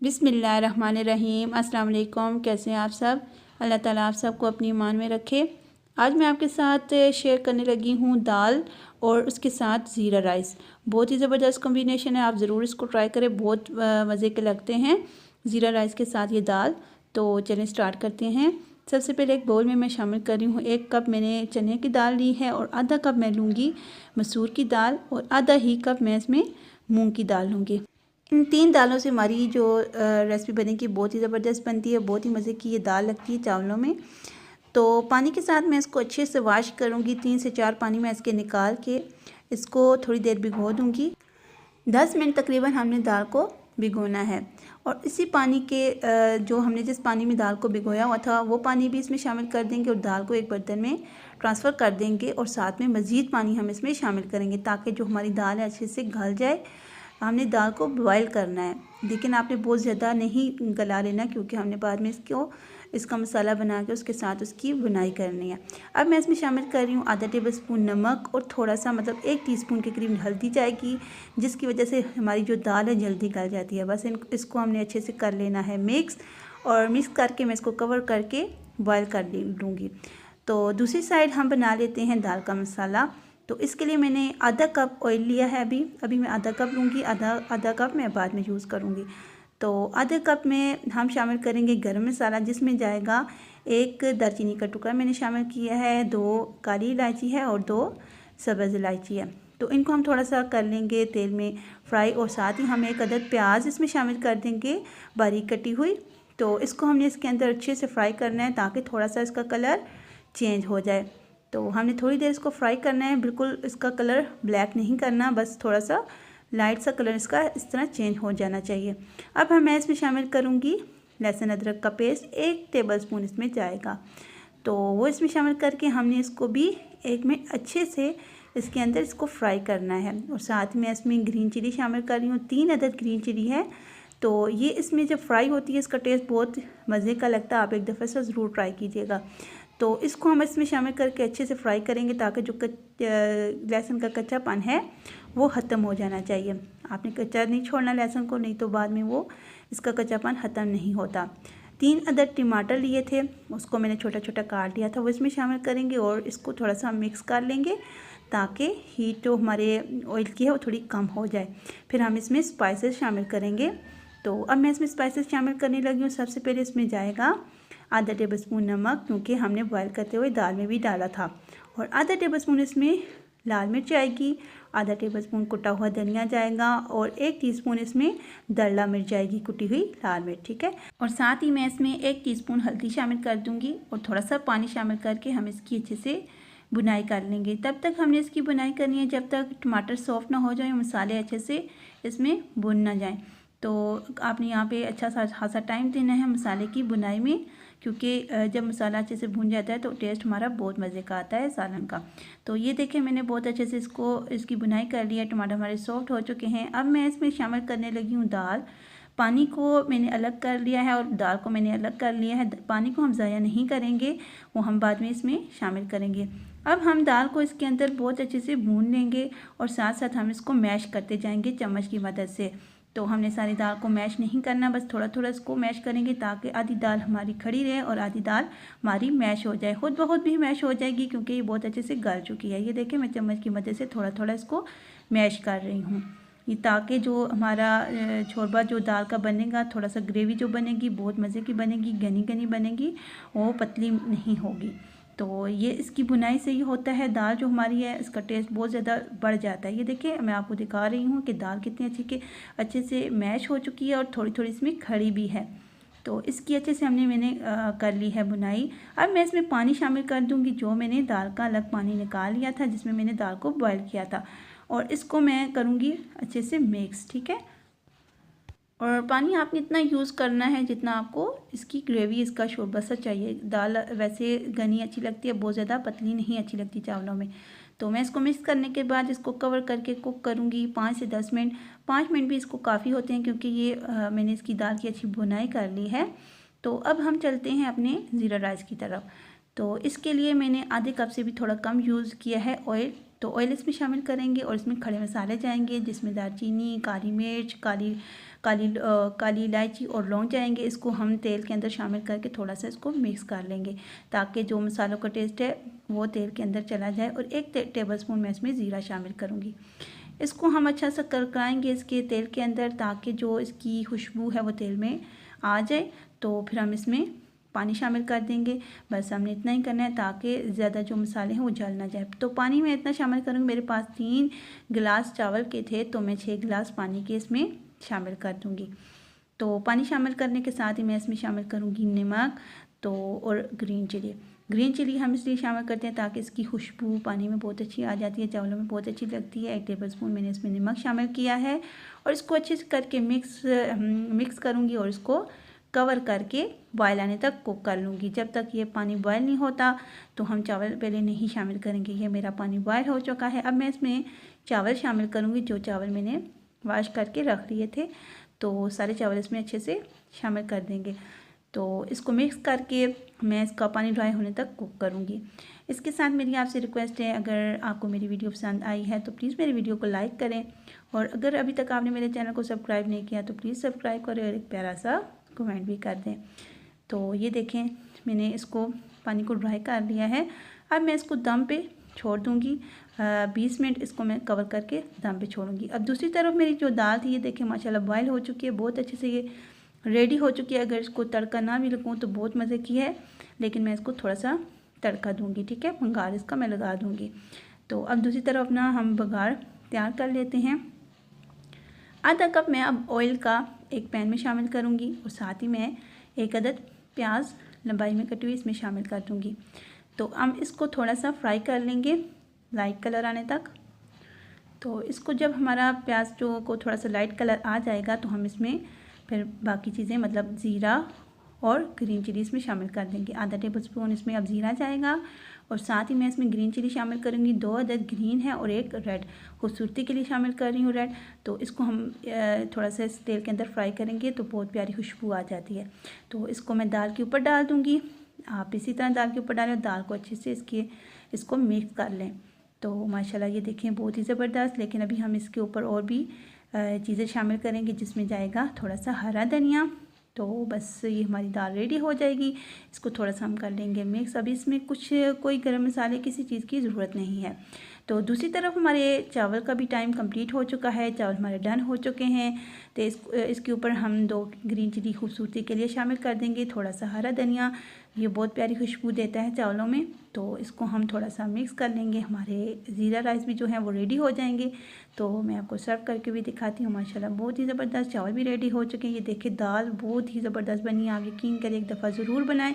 बिस्मिल्लाहिर्रहमानिर्रहीम। अस्सलाम वालेकुम। कैसे हैं आप सब? अल्लाह ताला आप सबको अपनी ईमान में रखे। आज मैं आपके साथ शेयर करने लगी हूँ दाल और उसके साथ ज़ीरा राइस। बहुत ही ज़बरदस्त कॉम्बिनेशन है, आप ज़रूर इसको ट्राई करें, बहुत मज़े के लगते हैं ज़ीरा राइस के साथ ये दाल। तो चलें स्टार्ट करते हैं। सबसे पहले एक बाउल में मैं शामिल कर रही हूँ 1 कप मैंने चने की दाल ली है और आधा कप मैं लूँगी मसूर की दाल और आधा ही कप मैं इसमें मूंग की दाल लूँगी। इन 3 दालों से हमारी जो रेसिपी बनेगी बहुत ही ज़बरदस्त बनती है, बहुत ही मज़े की ये दाल लगती है चावलों में। तो पानी के साथ मैं इसको अच्छे से वॉश करूँगी, 3 से 4 पानी में इसके निकाल के इसको थोड़ी देर भिगो दूँगी। 10 मिनट तकरीबन हमने दाल को भिगोना है और इसी पानी के जो हमने जिस पानी में दाल को भिगोया हुआ था वो पानी भी इसमें शामिल कर देंगे और दाल को एक बर्तन में ट्रांसफ़र कर देंगे और साथ में मज़ीद पानी हम इसमें शामिल करेंगे ताकि जो हमारी दाल है अच्छे से गल जाए। हमने दाल को बॉयल करना है, लेकिन आपने बहुत ज़्यादा नहीं गला लेना क्योंकि हमने बाद में इसका मसाला बना के उसके साथ उसकी बुनाई करनी है। अब मैं इसमें शामिल कर रही हूँ आधा टेबल स्पून नमक और थोड़ा सा मतलब 1 टीस्पून के करीब हल्दी जाएगी, जिसकी वजह से हमारी जो दाल है जल्दी गल जाती है। बस इसको हमने अच्छे से कर लेना है मिक्स, और मिक्स करके मैं इसको कवर करके बॉयल कर लूँगी। तो दूसरी साइड हम बना लेते हैं दाल का मसाला। तो इसके लिए मैंने आधा कप ऑयल लिया है, अभी मैं आधा कप लूँगी, आधा कप मैं बाद में यूज़ करूँगी। तो आधे कप में हम शामिल करेंगे गरम मसाला, जिसमें जाएगा 1 दालचीनी का टुकड़ा मैंने शामिल किया है, 2 काली इलायची है और 2 सब्ज़ इलायची है। तो इनको हम थोड़ा सा कर लेंगे तेल में फ्राई, और साथ ही हम 1 अदद प्याज इसमें शामिल कर देंगे बारीक कटी हुई। तो इसको हमने इसके अंदर अच्छे से फ्राई करना है ताकि थोड़ा सा इसका कलर चेंज हो जाए। तो हमने थोड़ी देर इसको फ्राई करना है, बिल्कुल इसका कलर ब्लैक नहीं करना, बस थोड़ा सा लाइट सा कलर इसका इस तरह चेंज हो जाना चाहिए। अब मैं इसमें शामिल करूँगी लहसुन अदरक का पेस्ट, 1 टेबलस्पून इसमें जाएगा। तो वो इसमें शामिल करके हमने इसको भी 1 मिनट अच्छे से इसके अंदर इसको फ्राई करना है। और साथ में इसमें ग्रीन चिली शामिल कर रही हूँ, 3 अदद ग्रीन चिली है। तो ये इसमें जब फ्राई होती है इसका टेस्ट बहुत मज़े का लगता है, आप एक दफ़ा से ज़रूर ट्राई कीजिएगा। तो इसको हम इसमें शामिल करके अच्छे से फ्राई करेंगे ताकि जो लहसुन का कच्चापन है वो ख़त्म हो जाना चाहिए। आपने कच्चा नहीं छोड़ना लहसुन को, नहीं तो बाद में वो इसका कच्चापन ख़त्म नहीं होता। 3 अदद टमाटर लिए थे, उसको मैंने छोटा छोटा काट लिया था, वो इसमें शामिल करेंगे और इसको थोड़ा सा मिक्स कर लेंगे ताकि हीट जो हमारे ऑयल की है वो थोड़ी कम हो जाए। फिर हम इसमें स्पाइसेस शामिल करेंगे। तो अब मैं इसमें स्पाइसेस शामिल करने लगी हूँ। सबसे पहले इसमें जाएगा आधा टेबल स्पून नमक, क्योंकि हमने बॉयल करते हुए दाल में भी डाला था, और आधा टेबल स्पून इसमें लाल मिर्च आएगी, आधा टेबल स्पून कुटा हुआ धनिया जाएगा और 1 टीस्पून इसमें दरला मिर्च जाएगी, कुटी हुई लाल मिर्च, ठीक है। और साथ ही मैं इसमें 1 टीस्पून हल्दी शामिल कर दूंगी और थोड़ा सा पानी शामिल करके हम इसकी अच्छे से बुनाई कर लेंगे। तब तक हमने इसकी बुनाई करनी है जब तक टमाटर सॉफ्ट ना हो जाए, मसाले अच्छे से इसमें भुन ना जाएँ। तो आपने यहाँ पे अच्छा खासा टाइम देना है मसाले की बुनाई में, क्योंकि जब मसाला अच्छे से भुन जाता है तो टेस्ट हमारा बहुत मज़े का आता है सालन का। तो ये देखें मैंने बहुत अच्छे से इसकी बुनाई कर लिया, टमाटर हमारे सॉफ्ट हो चुके हैं। अब मैं इसमें शामिल करने लगी हूँ दाल। पानी को मैंने अलग कर लिया है और दाल को मैंने अलग कर लिया है। पानी को हम ज़ाया नहीं करेंगे, वो हम बाद में इसमें शामिल करेंगे। अब हम दाल को इसके अंदर बहुत अच्छे से भून लेंगे और साथ साथ हम इसको मैश करते जाएंगे चम्मच की मदद से। तो हमने सारी दाल को मैश नहीं करना, बस थोड़ा थोड़ा इसको मैश करेंगे ताकि आधी दाल हमारी खड़ी रहे और आधी दाल हमारी मैश हो जाए। खुद ब खुद भी मैश हो जाएगी क्योंकि ये बहुत अच्छे से गल चुकी है। ये देखिए मैं चम्मच की मदद से थोड़ा थोड़ा इसको मैश कर रही हूँ, ये ताकि जो हमारा शोरबा जो दाल का बनेगा, थोड़ा सा ग्रेवी जो बनेगी बहुत मज़े की बनेगी, घनी घनी बनेगी, वो पतली नहीं होगी। तो ये इसकी बुनाई से ही होता है, दाल जो हमारी है इसका टेस्ट बहुत ज़्यादा बढ़ जाता है। ये देखिए मैं आपको दिखा रही हूँ कि दाल कितनी अच्छे से मैश हो चुकी है और थोड़ी थोड़ी इसमें खड़ी भी है। तो इसकी अच्छे से मैंने कर ली है बुनाई। अब मैं इसमें पानी शामिल कर दूँगी, जो मैंने दाल का अलग पानी निकाल लिया था जिसमें मैंने दाल को बॉयल किया था, और इसको मैं करूँगी अच्छे से मिक्स, ठीक है। और पानी आपने इतना यूज़ करना है जितना आपको इसकी ग्रेवी, इसका शोरबा सा चाहिए। दाल वैसे घनी अच्छी लगती है, बहुत ज़्यादा पतली नहीं अच्छी लगती चावलों में। तो मैं इसको मिक्स करने के बाद इसको कवर करके कुक करूँगी 5 से 10 मिनट। 5 मिनट भी इसको काफ़ी होते हैं क्योंकि ये मैंने इसकी दाल की अच्छी बुनाई कर ली है। तो अब हम चलते हैं अपने ज़ीरा राइस की तरफ। तो इसके लिए मैंने आधे कप से भी थोड़ा कम यूज़ किया है ऑयल, तो ऑयल इसमें शामिल करेंगे और इसमें खड़े मसाले जाएंगे, जिसमें दालचीनी, काली मिर्च, काली इलायची और लौंग जाएंगे। इसको हम तेल के अंदर शामिल करके थोड़ा सा इसको मिक्स कर लेंगे ताकि जो मसालों का टेस्ट है वो तेल के अंदर चला जाए। और 1 टेबलस्पून मैं इसमें ज़ीरा शामिल करूँगी। इसको हम अच्छा सा करकाएंगे इसके तेल के अंदर ताकि जो इसकी खुशबू है वो तेल में आ जाए। तो फिर हम इसमें पानी शामिल कर देंगे। बस हमने इतना ही करना है ताकि ज़्यादा जो मसाले हैं वो जल ना जाए। तो पानी मैं इतना शामिल करूँगी, मेरे पास 3 गिलास चावल के थे तो मैं 6 गिलास पानी के इसमें शामिल कर दूँगी। तो पानी शामिल करने के साथ ही मैं इसमें शामिल करूँगी नमक और ग्रीन चिली हम इसलिए शामिल करते हैं ताकि इसकी खुशबू पानी में बहुत अच्छी आ जाती है, चावलों में बहुत अच्छी लगती है। 1 टेबलस्पून मैंने इसमें नमक शामिल किया है और इसको अच्छे से करके मिक्स करूँगी और इसको कवर करके बॉयल आने तक कुक कर लूँगी। जब तक ये पानी बॉयल नहीं होता तो हम चावल पहले नहीं शामिल करेंगे। ये मेरा पानी बॉयल हो चुका है। अब मैं इसमें चावल शामिल करूँगी, जो चावल मैंने वॉश करके रख लिए थे। तो सारे चावल इसमें अच्छे से शामिल कर देंगे। तो इसको मिक्स करके मैं इसका पानी ड्राई होने तक कुक करूँगी। इसके साथ मेरी आपसे रिक्वेस्ट है, अगर आपको मेरी वीडियो पसंद आई है तो प्लीज़ मेरी वीडियो को लाइक करें, और अगर अभी तक आपने मेरे चैनल को सब्सक्राइब नहीं किया तो प्लीज़ सब्सक्राइब करें और एक प्यारा सा कमेंट भी कर दें। तो ये देखें मैंने इसको पानी को ड्राई कर लिया है। अब मैं इसको दम पे छोड़ दूँगी। 20 मिनट इसको मैं कवर करके दम पे छोड़ूंगी। अब दूसरी तरफ मेरी जो दाल थी ये देखें माशाल्लाह बॉयल हो चुकी है, बहुत अच्छे से ये रेडी हो चुकी है। अगर इसको तड़का ना भी लगाऊँ तो बहुत मज़े की है, लेकिन मैं इसको थोड़ा सा तड़का दूँगी, ठीक है, बघार इसका मैं लगा दूँगी। तो अब दूसरी तरफ ना हम बघार तैयार कर लेते हैं। आधा कप मैं अब ऑयल का एक पैन में शामिल करूँगी और साथ ही मैं 1 अदद प्याज लंबाई में कटी हुई इसमें शामिल कर दूँगी। तो हम इसको थोड़ा सा फ्राई कर लेंगे लाइट कलर आने तक। तो इसको जब हमारा प्याज जो को थोड़ा सा लाइट कलर आ जाएगा तो हम इसमें फिर बाकी चीज़ें मतलब ज़ीरा और ग्रीन चिली इसमें शामिल कर देंगे। आधा टेबलस्पून इसमें अब ज़ीरा जाएगा और साथ ही मैं इसमें ग्रीन चिली शामिल करूँगी। 2 अदद ग्रीन है और 1 रेड, खूबसूरती के लिए शामिल कर रही हूँ रेड। तो इसको हम थोड़ा सा इस तेल के अंदर फ्राई करेंगे तो बहुत प्यारी खुशबू आ जाती है। तो इसको मैं दाल के ऊपर डाल दूँगी। आप इसी तरह दाल के ऊपर डालें, दाल को अच्छे से इसको मिक्स कर लें। तो माशाल्लाह ये देखें बहुत ही ज़बरदस्त। लेकिन अभी हम इसके ऊपर और भी चीज़ें शामिल करेंगे, जिसमें जाएगा थोड़ा सा हरा धनिया। तो बस ये हमारी दाल रेडी हो जाएगी। इसको थोड़ा सा हम कर लेंगे मिक्स। अभी इसमें कोई गरम मसाले किसी चीज़ की ज़रूरत नहीं है। तो दूसरी तरफ हमारे चावल का भी टाइम कंप्लीट हो चुका है, चावल हमारे डन हो चुके हैं। तो इसके ऊपर हम 2 ग्रीन चिली खूबसूरती के लिए शामिल कर देंगे, थोड़ा सा हरा धनिया, ये बहुत प्यारी खुशबू देता है चावलों में। तो इसको हम थोड़ा सा मिक्स कर लेंगे। हमारे ज़ीरा राइस भी जो है वो रेडी हो जाएंगे। तो मैं आपको सर्व करके भी दिखाती हूँ। माशाल्लाह बहुत ही ज़बरदस्त चावल भी रेडी हो चुके हैं। ये देखिए दाल बहुत ही ज़बरदस्त बनी है। आप यकीन करें एक दफ़ा ज़रूर बनाएं,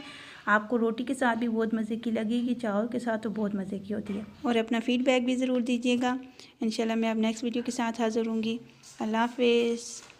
आपको रोटी के साथ भी बहुत मज़े की लगेगी, चावल के साथ तो बहुत मज़े की होती है। और अपना फ़ीडबैक भी ज़रूर दीजिएगा। इंशाल्लाह मैं अब नेक्स्ट वीडियो के साथ हाज़िर होंगी। अल्लाह हाफ़िज़।